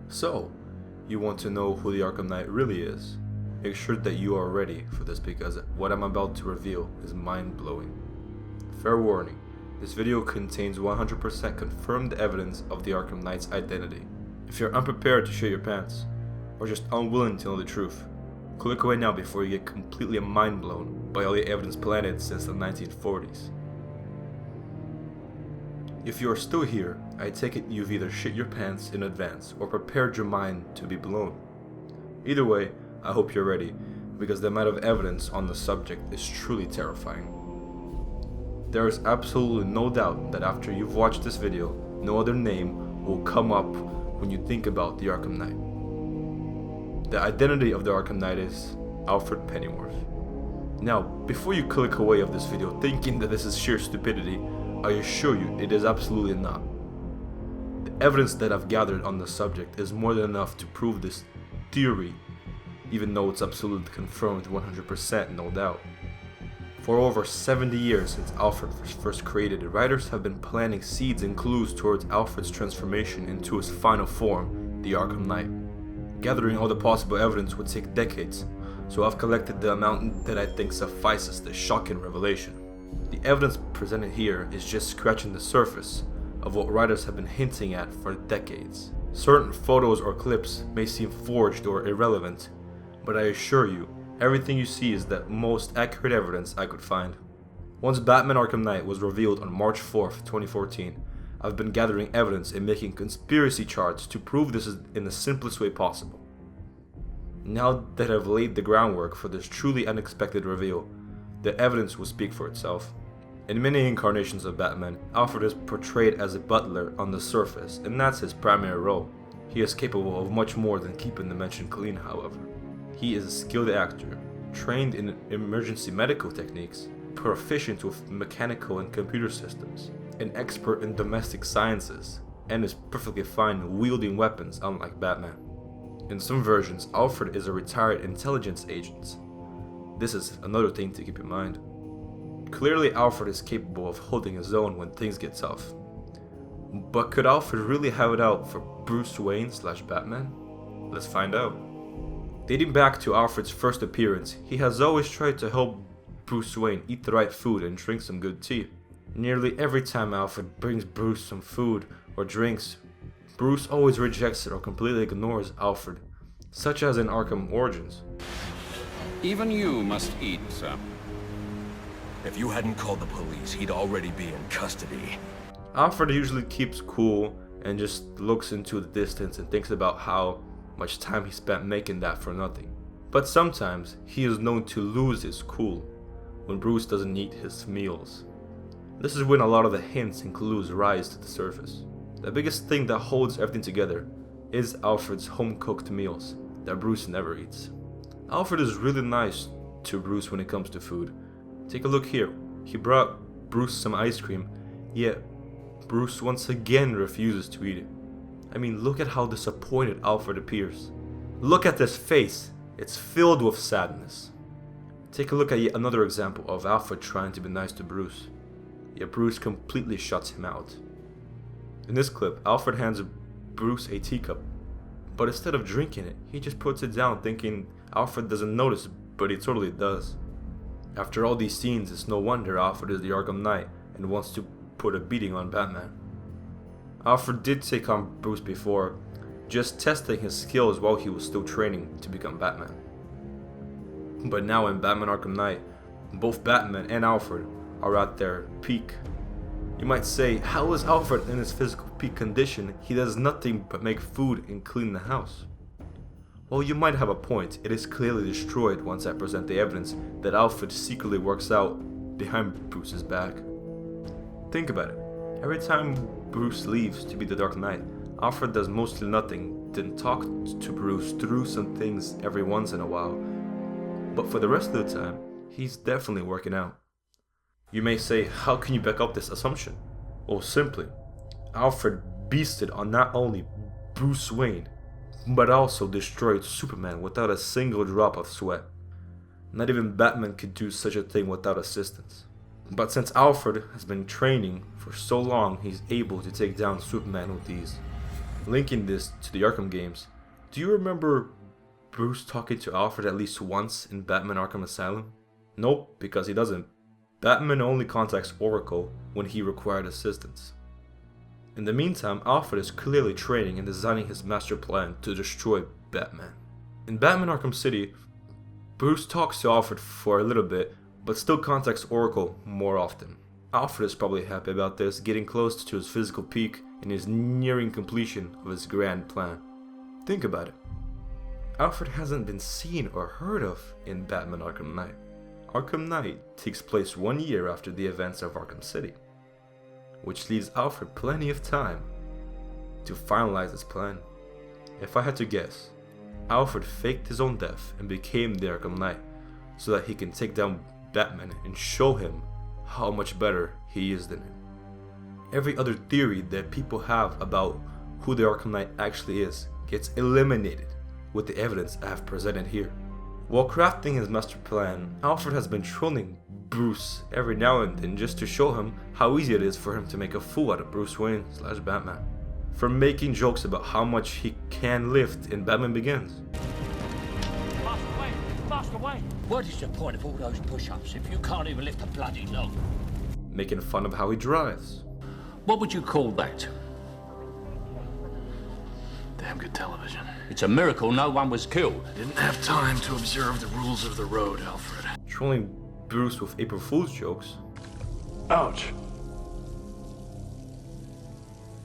So, you want to know who the Arkham Knight really is? Make sure that you are ready for this because what I'm about to reveal is mind-blowing. Fair warning, this video contains 100% confirmed evidence of the Arkham Knight's identity. If you're unprepared to shit your pants, or just unwilling to know the truth, click away now before you get completely mind-blown by all the evidence planted since the 1940s. If you are still here, I take it you've either shit your pants in advance or prepared your mind to be blown. Either way, I hope you're ready, because the amount of evidence on the subject is truly terrifying. There is absolutely no doubt that after you've watched this video, no other name will come up when you think about the Arkham Knight. The identity of the Arkham Knight is Alfred Pennyworth. Now, before you click away of this video thinking that this is sheer stupidity, I assure you it is absolutely not. The evidence that I've gathered on the subject is more than enough to prove this theory, even though it's absolutely confirmed 100%, no doubt. For over 70 years since Alfred was first created, writers have been planting seeds and clues towards Alfred's transformation into his final form, the Arkham Knight. Gathering all the possible evidence would take decades, so I've collected the amount that I think suffices the shocking revelation. The evidence presented here is just scratching the surface of what writers have been hinting at for decades. Certain photos or clips may seem forged or irrelevant, but I assure you, everything you see is the most accurate evidence I could find. Once Batman Arkham Knight was revealed on March 4th, 2014, I've been gathering evidence and making conspiracy charts to prove this in the simplest way possible. Now that I've laid the groundwork for this truly unexpected reveal, the evidence will speak for itself. In many incarnations of Batman, Alfred is portrayed as a butler on the surface, and that's his primary role. He is capable of much more than keeping the mansion clean, however. He is a skilled actor, trained in emergency medical techniques, proficient with mechanical and computer systems, an expert in domestic sciences, and is perfectly fine wielding weapons unlike Batman. In some versions, Alfred is a retired intelligence agent. This is another thing to keep in mind. Clearly, Alfred is capable of holding his own when things get tough. But could Alfred really have it out for Bruce Wayne / Batman? Let's find out. Dating back to Alfred's first appearance, he has always tried to help Bruce Wayne eat the right food and drink some good tea. Nearly every time Alfred brings Bruce some food or drinks, Bruce always rejects it or completely ignores Alfred, such as in Arkham Origins. Even you must eat, sir. If you hadn't called the police, he'd already be in custody. Alfred usually keeps cool and just looks into the distance and thinks about how much time he spent making that for nothing. But sometimes he is known to lose his cool when Bruce doesn't eat his meals. This is when a lot of the hints and clues rise to the surface. The biggest thing that holds everything together is Alfred's home-cooked meals that Bruce never eats. Alfred is really nice to Bruce when it comes to food. Take a look here. He brought Bruce some ice cream, yet Bruce once again refuses to eat it. I mean, look at how disappointed Alfred appears. Look at this face. It's filled with sadness. Take a look at yet another example of Alfred trying to be nice to Bruce, yet Bruce completely shuts him out. In this clip, Alfred hands Bruce a teacup, but instead of drinking it, he just puts it down thinking Alfred doesn't notice, but he totally does. After all these scenes, it's no wonder Alfred is the Arkham Knight and wants to put a beating on Batman. Alfred did take on Bruce before, just testing his skills while he was still training to become Batman. But now in Batman Arkham Knight, both Batman and Alfred are at their peak. You might say, how is Alfred in his physical peak condition? He does nothing but make food and clean the house. Well, you might have a point. It is clearly destroyed once I present the evidence that Alfred secretly works out behind Bruce's back. Think about it. Every time Bruce leaves to be the Dark Knight, Alfred does mostly nothing, then talk to Bruce through some things every once in a while. But for the rest of the time, he's definitely working out. You may say, how can you back up this assumption? Well, simply, Alfred beasted on not only Bruce Wayne, but also destroyed Superman without a single drop of sweat. Not even Batman could do such a thing without assistance. But since Alfred has been training for so long, he's able to take down Superman with ease. Linking this to the Arkham games, do you remember Bruce talking to Alfred at least once in Batman Arkham Asylum? Nope, because he doesn't. Batman only contacts Oracle when he required assistance. In the meantime, Alfred is clearly training and designing his master plan to destroy Batman. In Batman Arkham City, Bruce talks to Alfred for a little bit, but still contacts Oracle more often. Alfred is probably happy about this, getting close to his physical peak and is nearing completion of his grand plan. Think about it. Alfred hasn't been seen or heard of in Batman Arkham Knight. Arkham Knight takes place 1 year after the events of Arkham City, which leaves Alfred plenty of time to finalize his plan. If I had to guess, Alfred faked his own death and became the Arkham Knight so that he can take down Batman and show him how much better he is than him. Every other theory that people have about who the Arkham Knight actually is gets eliminated with the evidence I have presented here. While crafting his master plan, Alfred has been trolling Bruce every now and then just to show him how easy it is for him to make a fool out of Bruce Wayne / Batman. From making jokes about how much he can lift in Batman Begins. Master Wayne! What is the point of all those push-ups if you can't even lift a bloody log? Making fun of how he drives. What would you call that? Damn good television. It's a miracle no one was killed. Didn't have time to observe the rules of the road, Alfred. Trolling Bruce with April Fool's jokes. Ouch.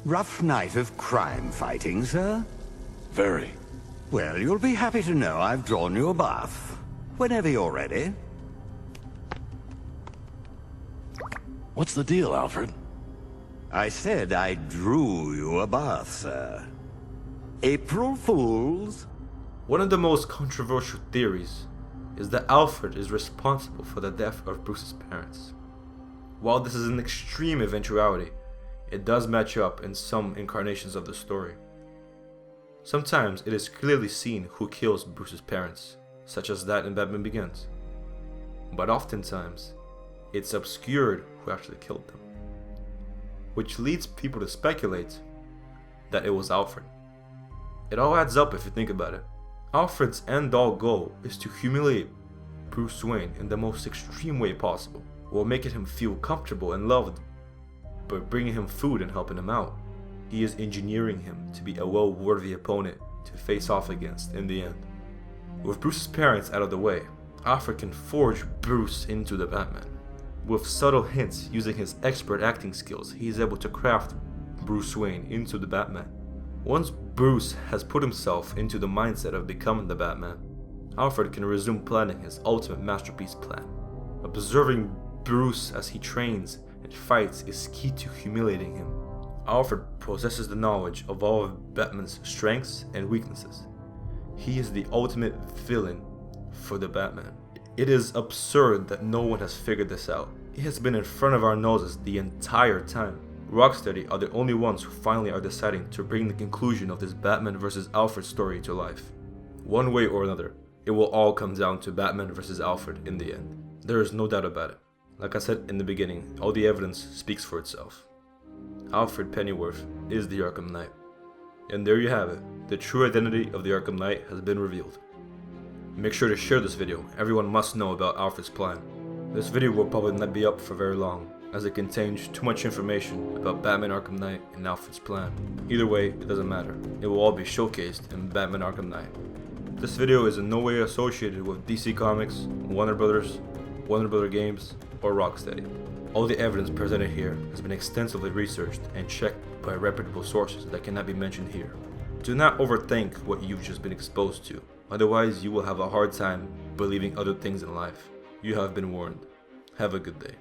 Rough night of crime fighting, sir? Very. Well, you'll be happy to know I've drawn you a bath. Whenever you're ready. What's the deal, Alfred? I said I drew you a bath, sir. April Fools? One of the most controversial theories is that Alfred is responsible for the death of Bruce's parents. While this is an extreme eventuality, it does match up in some incarnations of the story. Sometimes it is clearly seen who kills Bruce's parents, such as that in Batman Begins. But oftentimes, it's obscured who actually killed them, which leads people to speculate that it was Alfred. It all adds up if you think about it. Alfred's end-all goal is to humiliate Bruce Wayne in the most extreme way possible, while making him feel comfortable and loved, but bringing him food and helping him out. He is engineering him to be a well-worthy opponent to face off against in the end. With Bruce's parents out of the way, Alfred can forge Bruce into the Batman. With subtle hints using his expert acting skills, he is able to craft Bruce Wayne into the Batman. Once Bruce has put himself into the mindset of becoming the Batman, Alfred can resume planning his ultimate masterpiece plan. Observing Bruce as he trains and fights is key to humiliating him. Alfred possesses the knowledge of all of Batman's strengths and weaknesses. He is the ultimate villain for the Batman. It is absurd that no one has figured this out. It has been in front of our noses the entire time. Rocksteady are the only ones who finally are deciding to bring the conclusion of this Batman vs. Alfred story to life. One way or another, it will all come down to Batman vs. Alfred in the end. There is no doubt about it. Like I said in the beginning, all the evidence speaks for itself. Alfred Pennyworth is the Arkham Knight. And there you have it. The true identity of the Arkham Knight has been revealed. Make sure to share this video. Everyone must know about Alfred's plan. This video will probably not be up for very long, as it contains too much information about Batman Arkham Knight and Alfred's plan. Either way, it doesn't matter. It will all be showcased in Batman Arkham Knight. This video is in no way associated with DC Comics, Warner Brothers Games, or Rocksteady. All the evidence presented here has been extensively researched and checked by reputable sources that cannot be mentioned here. Do not overthink what you've just been exposed to, otherwise you will have a hard time believing other things in life. You have been warned. Have a good day.